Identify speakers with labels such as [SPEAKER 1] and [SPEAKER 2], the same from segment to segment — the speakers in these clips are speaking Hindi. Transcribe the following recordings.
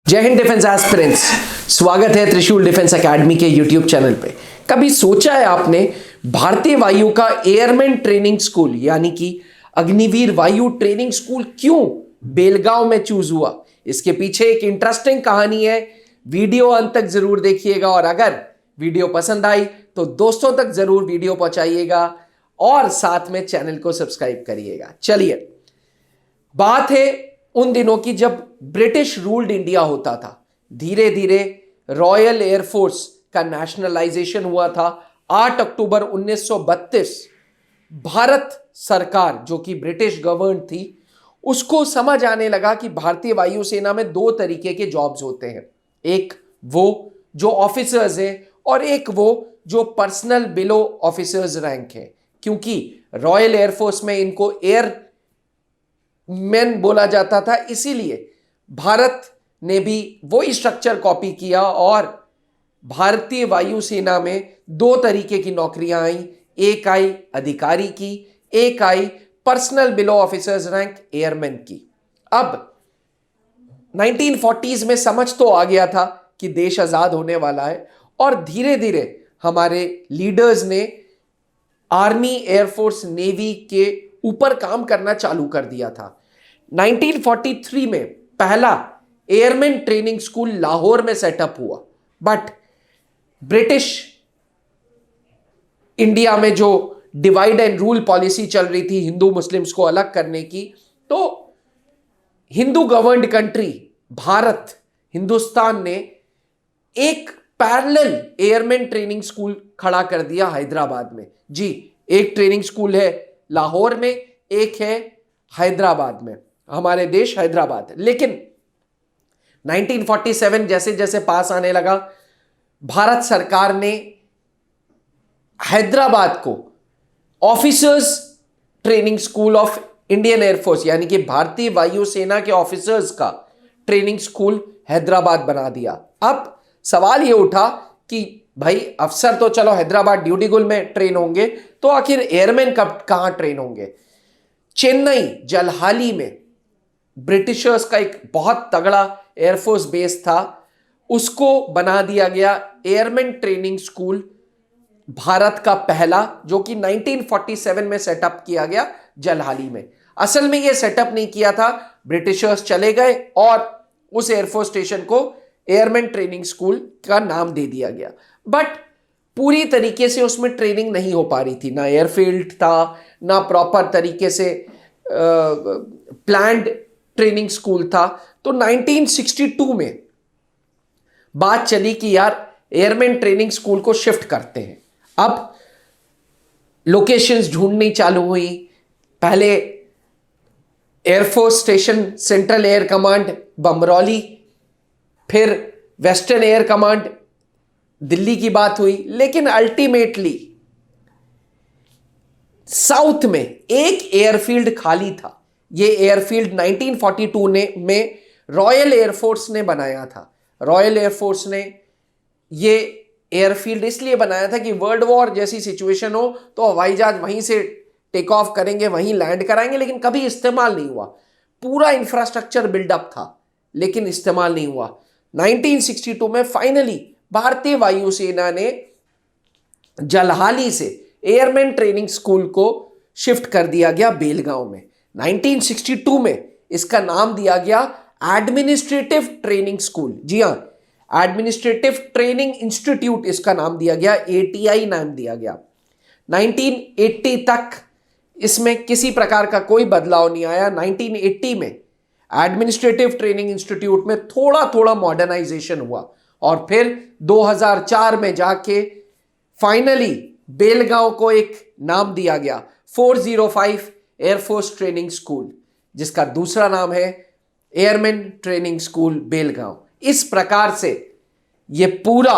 [SPEAKER 1] जय हिंद डिफेंस एस्पिरेंट्स, स्वागत है त्रिशूल डिफेंस एकेडमी के यूट्यूब चैनल पे। कभी सोचा है आपने भारतीय वायु का एयरमैन ट्रेनिंग स्कूल यानी कि अग्निवीर वायु ट्रेनिंग स्कूल क्यों बेलगांव में चूज हुआ? इसके पीछे एक इंटरेस्टिंग कहानी है। वीडियो अंत तक जरूर देखिएगा और अगर वीडियो पसंद आई तो दोस्तों तक जरूर वीडियो पहुंचाइएगा और साथ में चैनल को सब्सक्राइब करिएगा। चलिए, बात है उन दिनों की जब ब्रिटिश रूल्ड इंडिया होता था। धीरे धीरे रॉयल एयरफोर्स का नेशनलाइजेशन हुआ था। 8 अक्टूबर 1932 भारत सरकार, जो कि ब्रिटिश गवर्न थी, उसको समझ आने लगा कि भारतीय वायुसेना में दो तरीके के जॉब्स होते हैं। एक वो जो ऑफिसर्स हैं और एक वो जो पर्सनल बिलो ऑफिसर्स रैंक है। क्योंकि रॉयल एयरफोर्स में इनको एयर मैन बोला जाता था, इसीलिए भारत ने भी वही स्ट्रक्चर कॉपी किया और भारतीय वायुसेना में दो तरीके की नौकरियां आई। एक आई अधिकारी की, एक आई personnel below officers rank airman की। अब 1940s में समझ तो आ गया था कि देश आजाद होने वाला है और धीरे धीरे हमारे लीडर्स ने आर्मी, एयरफोर्स, नेवी के ऊपर काम करना चालू कर दिया था। 1943 में पहला एयरमैन ट्रेनिंग स्कूल लाहौर में सेटअप हुआ। बट ब्रिटिश इंडिया में जो डिवाइड एंड रूल पॉलिसी चल रही थी हिंदू मुस्लिम्स को अलग करने की, तो हिंदू गवर्नड कंट्री भारत, हिंदुस्तान ने एक पैरेलल एयरमैन ट्रेनिंग स्कूल खड़ा कर दिया हैदराबाद में। जी, एक ट्रेनिंग स्कूल है लाहौर में, एक है हैदराबाद में, हमारे देश हैदराबाद। लेकिन 1947 जैसे जैसे पास आने लगा, भारत सरकार ने हैदराबाद को officers training school of Indian air force यानी कि भारतीय वायुसेना के ऑफिसर्स का ट्रेनिंग स्कूल हैदराबाद बना दिया। अब सवाल यह उठा कि भाई अफसर तो चलो हैदराबाद ड्यूटीगुल में ट्रेन होंगे, तो आखिर एयरमैन कब कहां ट्रेन होंगे? चेन्नई जलहाली में ब्रिटिशर्स का एक बहुत तगड़ा एयरफोर्स बेस था, उसको बना दिया गया एयरमैन ट्रेनिंग स्कूल, भारत का पहला, जो कि 1947 में सेटअप किया गया जलहाली में। असल में यह सेटअप नहीं किया था, ब्रिटिशर्स चले गए और उस एयरफोर्स स्टेशन को एयरमैन ट्रेनिंग स्कूल का नाम दे दिया गया। बट पूरी तरीके से उसमें ट्रेनिंग नहीं हो पा रही थी, ना एयरफील्ड था, ना प्रॉपर तरीके से प्लान्ड ट्रेनिंग स्कूल था। तो 1962 में बात चली कि यार एयरमैन ट्रेनिंग स्कूल को शिफ्ट करते हैं। अब लोकेशंस ढूंढनी चालू हुई। पहले air force station central air command Bamrauli, फिर वेस्टर्न एयर कमांड दिल्ली की बात हुई। लेकिन अल्टीमेटली साउथ में एक एयरफील्ड खाली था। यह एयरफील्ड 1942 में रॉयल एयरफोर्स ने बनाया था। रॉयल एयरफोर्स ने यह एयरफील्ड इसलिए बनाया था कि वर्ल्ड वॉर जैसी सिचुएशन हो तो हवाई जहाज वहीं से टेक ऑफ करेंगे, वहीं लैंड कराएंगे, लेकिन कभी इस्तेमाल नहीं हुआ। पूरा इंफ्रास्ट्रक्चर बिल्डअप था लेकिन इस्तेमाल नहीं हुआ। 1962 में फाइनली भारतीय वायुसेना ने जलहाली से एयरमैन ट्रेनिंग स्कूल को शिफ्ट कर दिया गया बेलगांव में। 1962 में इसका नाम दिया गया एडमिनिस्ट्रेटिव ट्रेनिंग स्कूल। जी हां, एडमिनिस्ट्रेटिव ट्रेनिंग इंस्टीट्यूट इसका नाम दिया गया, ATI नाम दिया गया। 1980 तक इसमें किसी प्रकार का कोई बदलाव नहीं आया। 1980 में एडमिनिस्ट्रेटिव ट्रेनिंग इंस्टीट्यूट में थोड़ा थोड़ा मॉडर्नाइजेशन हुआ और फिर 2004 में जाके फाइनली बेलगांव को एक नाम दिया गया 405 एयरफोर्स ट्रेनिंग स्कूल, जिसका दूसरा नाम है एयरमैन ट्रेनिंग स्कूल बेलगांव। इस प्रकार से यह पूरा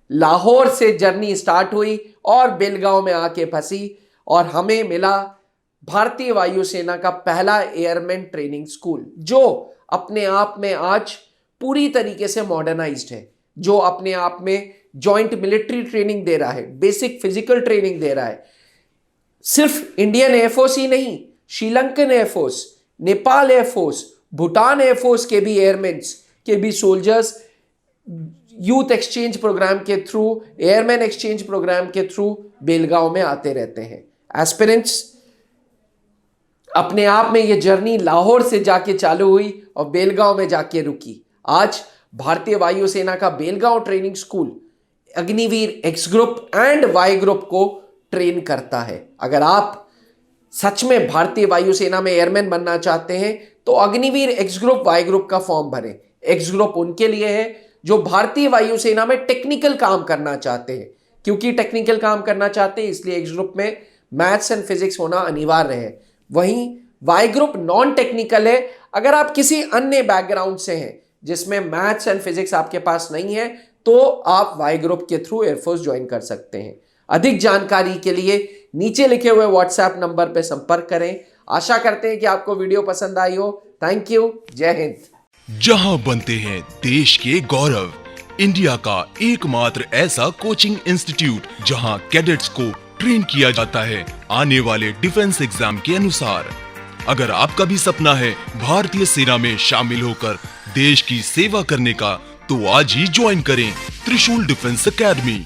[SPEAKER 1] लाहौर से जर्नी स्टार्ट हुई और बेलगांव में आके फंसी और हमें मिला भारतीय वायुसेना का पहला एयरमैन ट्रेनिंग स्कूल, जो अपने आप में आज पूरी तरीके से मॉडर्नाइज्ड है, जो अपने आप में जॉइंट मिलिट्री ट्रेनिंग दे रहा है, बेसिक फिजिकल ट्रेनिंग दे रहा है। सिर्फ इंडियन एयरफोर्स ही नहीं, Sri Lankan air force, Nepal air force, Bhutan air force के भी एयरमैन्स के भी सोल्जर्स यूथ एक्सचेंज प्रोग्राम के थ्रू, एयरमैन एक्सचेंज प्रोग्राम के थ्रू बेलगांव में आते रहते हैं। एस्पिरेंट्स, अपने आप में ये जर्नी लाहौर से जाके चालू हुई और बेलगांव में जाके रुकी। आज भारतीय वायुसेना का Belgaum training school Agniveer X group and Y group को ट्रेन करता है। अगर आप सच में भारतीय वायुसेना में एयरमैन बनना चाहते हैं तो Agniveer X group Y group का फॉर्म भरें। एक्स ग्रुप उनके लिए है जो भारतीय वायुसेना में टेक्निकल काम करना चाहते हैं। क्योंकि टेक्निकल काम करना चाहते हैं इसलिए एक्स ग्रुप में मैथ्स एंड फिजिक्स होना अनिवार्य है। वहीं वाई ग्रुप नॉन टेक्निकल है। अगर आप किसी अन्य बैकग्राउंड से हैं जिसमें मैथ्स एंड फिजिक्स आपके पास नहीं है तो आप वाई ग्रुप के थ्रू एयरफोर्स ज्वाइन कर सकते हैं। अधिक जानकारी के लिए नीचे लिखे हुए व्हाट्सएप नंबर पर संपर्क करें। आशा करते हैं कि आपको वीडियो पसंद आई हो। Thank you. जय हिंद।
[SPEAKER 2] जहां बनते हैं देश के गौरव, इंडिया का एकमात्र ऐसा कोचिंग इंस्टीट्यूट जहां कैडेट्स को ट्रेन किया जाता है आने वाले डिफेंस एग्जाम के अनुसार। अगर आपका भी सपना है भारतीय सेना में शामिल होकर देश की सेवा करने का, तो आज ही ज्वाइन करें त्रिशूल डिफेंस एकेडमी।